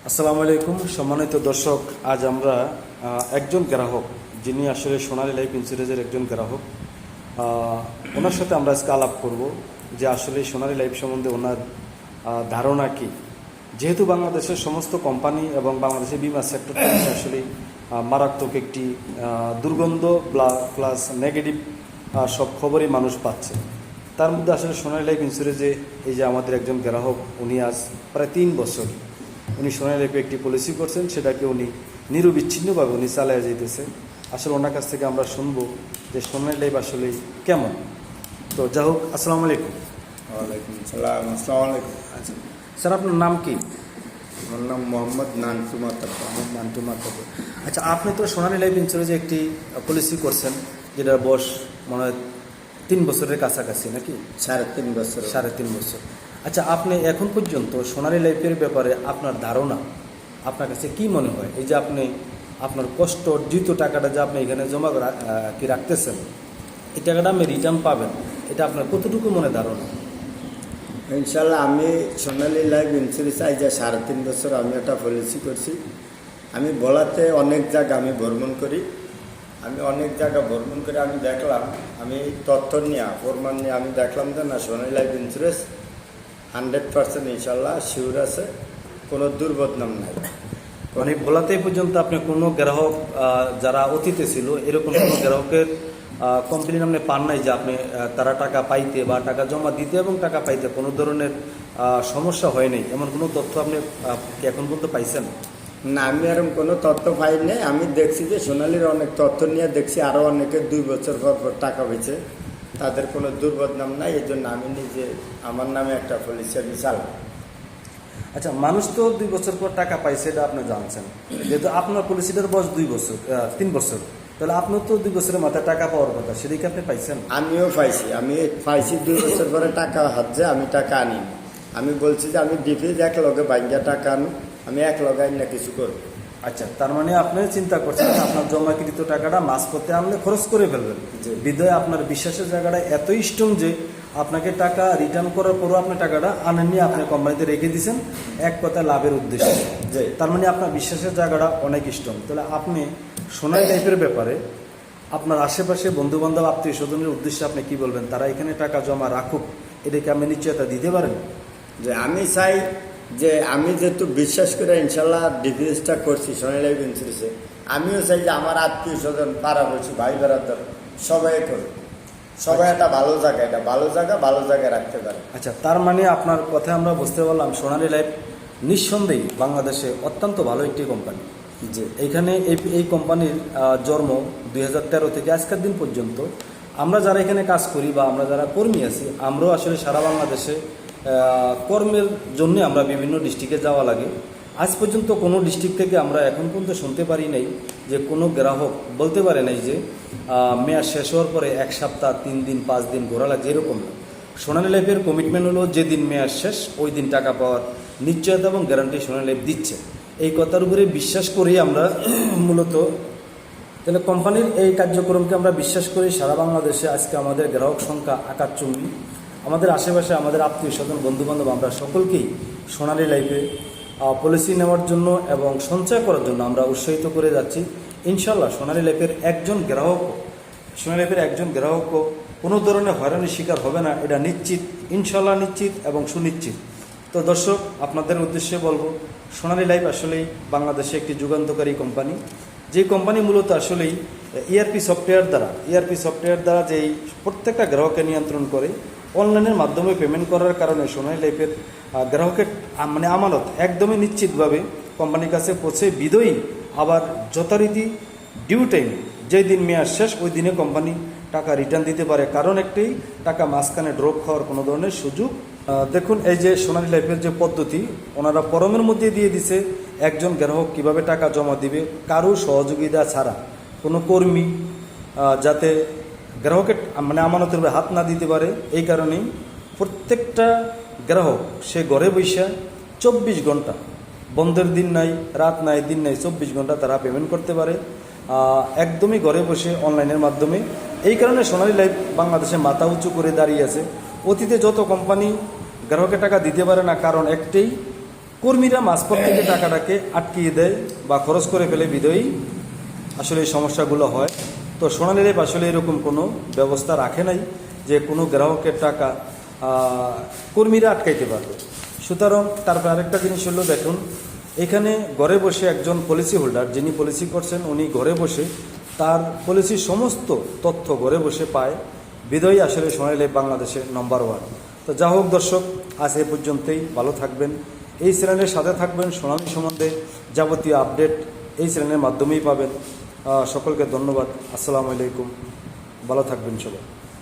আসসালামু আলাইকুম সম্মানিত দর্শক। আজ আমরা একজন গ্রাহক যিনি আসলে সোনালী লাইফ ইন্স্যুরেন্সের একজন গ্রাহক, ওনার সাথে আমরা আজকে আলাপ করব যে আসলে সোনালী লাইফ সম্বন্ধে ওনার ধারণা কী। যেহেতু বাংলাদেশের সমস্ত কোম্পানি এবং বাংলাদেশের বিমা সেক্টর আসলে মারাত্মক একটি দুর্গন্ধ প্লাস নেগেটিভ সব খবরই মানুষ পাচ্ছে, তার মধ্যে আসলে সোনালী লাইফ ইন্স্যুরেন্সে এই যে আমাদের একজন গ্রাহক, উনি আজ প্রায় 3 বছর উনি সোনালী লাইফে একটি পলিসি করছেন, সেটাকে উনি নিরবিচ্ছিন্নভাবে উনি চালিয়ে যেতেছে। আসলে ওনার কাছ থেকে আমরা শুনবো যে সোনালী লাইফ আসলে কেমন। তো যাই হোক, আসসালামু আলাইকুম। ওয়ালাইকুম সালাম। আসসালামু আলাইকুম। আচ্ছা স্যার, আপনার নাম কি? আমার নাম মোহাম্মদ নান্টু মাতাব্বর। নান্টু মাতাব্বর। আচ্ছা, আপনি তো সোনালী লাইফ ইন্স্যুরেন্সে একটি পলিসি করছেন, যেটার বয়স মনে হয় 3 বছরের কাছাকাছি নাকি? 3.5 বছর। 3.5 বছর। আচ্ছা, আপনি এখন পর্যন্ত সোনালী লাইফের ব্যাপারে আপনার ধারণা, আপনার কাছে কি মনে হয়? এই যে আপনি আপনার কষ্ট অর্জিত টাকাটা যে আপনি এখানে জমা রাখতেছেন, এই টাকাটা আপনি রিটার্ন পাবেন, এটা আপনার কতটুকু মনে ধারণা? ইনশাল্লাহ আমি সোনালী লাইফ ইন্স্যুরেন্স আজ 3.5 বছর আমি একটা পলিসি করছি। আমি বলাতে অনেক জায়গা আমি ভ্রমণ করি, আমি দেখলাম, আমি তথ্য নিয়ে প্রমাণ নিয়ে আমি দেখলাম যে না, সোনালী লাইফ ইন্স্যুরেন্স 100% ইনশাল্লাহ শিওর আছে, কোনো দুর্বদনাম নাই। মানে বলাতে পর্যন্ত আপনি কোনো গ্রাহক যারা অতীতে ছিল এরকম কোনো গ্রাহকের কমপ্লেন আপনি পান নাই যে আপনি তারা টাকা পাইতে বা টাকা জমা দিতে এবং টাকা পাইতে কোনো ধরনের সমস্যা হয় নাই, এমন কোনো তথ্য আপনি কি এখন পর্যন্ত পাইছেন? না, আমি এরকম কোনো তথ্য পাই নাই। আমি দেখছি যে সোনালীর অনেক তথ্য নিয়ে দেখছি, আরও অনেকে 2 বছর পর টাকা পেয়েছে, তাদের কোনো দুর্বদনাম নাই। এই জন্য আমি নিজে আমার নামে একটা পলিসি আমি চালাই। আচ্ছা, মানুষ তো 2 বছর পর টাকা পাইছে, এটা আপনি জানছেন। যেহেতু আপনার পলিসিটার বয়স 3 বছর, তাহলে আপনার তো 2 বছরের মাথায় টাকা পাওয়ার কথা, সেটা কি আপনি পাইছেন? আমিও পাইছি 2 বছর পরে টাকা হাতে, আমি টাকা আনি। আমি বলছি যে আমি ডিফিজ এক লগে বাইঙ্গা টাকা আনো, আমি এক লগাই না কিছু করবো। আচ্ছা, তার মানে আপনি চিন্তা করছেন যে আপনার জমাকৃত টাকাটা মাস করতে আনলে খরচ করে ফেলবেন। বিদায় আপনার বিশ্বাসের জায়গাটা এতই স্ট্রং যে আপনাকে টাকা রিটার্ন করার পরও আপনি টাকাটা আনেননি, আপনি কোম্পানিতে রেখে দিয়েছেন এক কথা লাভের উদ্দেশ্যে। তার মানে আপনার বিশ্বাসের জায়গাটা অনেক স্ট্রং। তাহলে আপনি সোনালী লাইফের ব্যাপারে আপনার আশেপাশে বন্ধুবান্ধব আত্মীয় স্বজনের উদ্দেশ্যে আপনি কি বলবেন? তারা এখানে টাকা জমা রাখুক, এটাকে আপনি নিশ্চয়তা দিতে পারেন? যে আমি চাই যে আমি যেহেতু বিশ্বাস করে ইনশাল্লাহ ডিফিজটা করছি সোনালী লাইফ ইন্স্যুরেন্সে, আমিও চাই যে আমার আত্মীয় স্বজন পাড়াপড়শি ভাই বেড়াদার সবাই করুক, সবাই একটা ভালো জায়গায় রাখতে পারে। আচ্ছা, তার মানে আপনার কথায় আমরা বুঝতে পারলাম সোনালী লাইফ নিঃসন্দেহে বাংলাদেশে অত্যন্ত ভালো একটি কোম্পানি। যে এইখানে এই কোম্পানির জন্ম 2013 থেকে আজকের দিন পর্যন্ত আমরা যারা এখানে কাজ করি বা আমরা যারা কর্মী আছি, আমরাও আসলে সারা বাংলাদেশে কর্মের জন্য আমরা বিভিন্ন ডিস্ট্রিক্টে যাওয়া লাগে। আজ পর্যন্ত কোনো ডিস্ট্রিক্ট থেকে আমরা এখন পর্যন্ত শুনতে পারি নাই যে কোনো গ্রাহক বলতে পারে নাই যে মেয়াদ শেষ হওয়ার পরে 1 সপ্তাহ 3 দিন 5 দিন ঘোরা লাগে, এরকম না। সোনালী লাইফের কমিটমেন্ট হলো যেদিন মেয়াদ শেষ ওই দিন টাকা পাওয়ার নিশ্চয়তা এবং গ্যারান্টি সোনালী লাইফ দিচ্ছে। এই কথার উপরে বিশ্বাস করেই আমরা মূলত, তাহলে কোম্পানির এই কার্যক্রমকে আমরা বিশ্বাস করি সারা বাংলাদেশে আজকে আমাদের গ্রাহক সংখ্যা আকাশচুম্বী। আমাদের আশেপাশে আমাদের আত্মীয় স্বজন বন্ধুবান্ধব আমরা সকলকেই সোনালী লাইফে পলিসি নেওয়ার জন্য এবং সঞ্চয় করার জন্য আমরা উৎসাহিত করে যাচ্ছি। ইনশাল্লাহ সোনালী লাইফের একজন গ্রাহকও কোনো ধরনের হয়রানির শিকার হবে না, এটা নিশ্চিত, ইনশাল্লাহ নিশ্চিত এবং সুনিশ্চিত। তো দর্শক, আপনাদের উদ্দেশ্যে বলবো, সোনালী লাইফ আসলেই বাংলাদেশে একটি যুগান্তকারী কোম্পানি, যে কোম্পানি মূলত আসলেই ইআরপি সফটওয়্যার দ্বারা যেই প্রত্যেকটা গ্রাহককে নিয়ন্ত্রণ করে, অনলাইনের মাধ্যমে পেমেন্ট করার কারণে সোনালী লাইফের গ্রাহকের মানে আমানত একদমই নিশ্চিতভাবে কোম্পানির কাছে পৌঁছে বিদয়ী, আবার যথারীতি ডিউ টাইম যেই দিন মেয়াদ শেষ ওই দিনে কোম্পানি টাকা রিটার্ন দিতে পারে, কারণ একটাই, টাকা মাঝখানে ড্রপ খাওয়ার কোনো ধরনের সুযোগ। দেখুন, এই যে সোনালী লাইফের যে পদ্ধতি ওনারা ফরমের মধ্যে দিয়ে দিছে, একজন গ্রাহক কিভাবে টাকা জমা দিবে কারো সহযোগিতা ছাড়া, কোনো কর্মী যাতে গ্রাহকের মানে আমানতের হাত না দিতে পারে। এই কারণেই প্রত্যেকটা গ্রাহক সে ঘরে বৈশা 24 ঘন্টা, বন্ধের দিন নাই, রাত নাই, দিন নাই, 24 ঘন্টা তারা পেমেন্ট করতে পারে একদমই ঘরে বসে অনলাইনের মাধ্যমে। এই কারণে সোনালী লাইফ বাংলাদেশে মাথা উঁচু করে দাঁড়িয়ে আছে। অতীতে যত কোম্পানি গ্রাহকের টাকা দিতে পারে না, কারণ একটাই, কর্মীরা মাঝপথ থেকে টাকাটাকে আটকিয়ে দেয় বা খরচ করে ফেলে বিধয়ী আসলে এই সমস্যাগুলো হয়। তো সোনালী লাইফ আসলে এরকম কোনো ব্যবস্থা রাখে নাই যে কোনো গ্রাহকের টাকা কর্মীরা আটকাইতে পারবে। সুতরাং তারপর আরেকটা জিনিস হলো, দেখুন এখানে ঘরে বসে একজন পলিসি হোল্ডার যিনি পলিসি করছেন উনি ঘরে বসে তার পলিসির সমস্ত তথ্য ঘরে বসে পায়, বিধয়ী আসলে সোনালী লাইফ বাংলাদেশের নম্বর 1। তো যা হোক দর্শক, আজ এ পর্যন্তই। ভালো থাকবেন, এই চ্যানেলের সাথে থাকবেন, সোনালী সম্বন্ধে যাবতীয় আপডেট এই চ্যানেলের মাধ্যমেই পাবেন। সকলকে ধন্যবাদ। আসসালামু আলাইকুম, ভালো থাকবেন সবাই।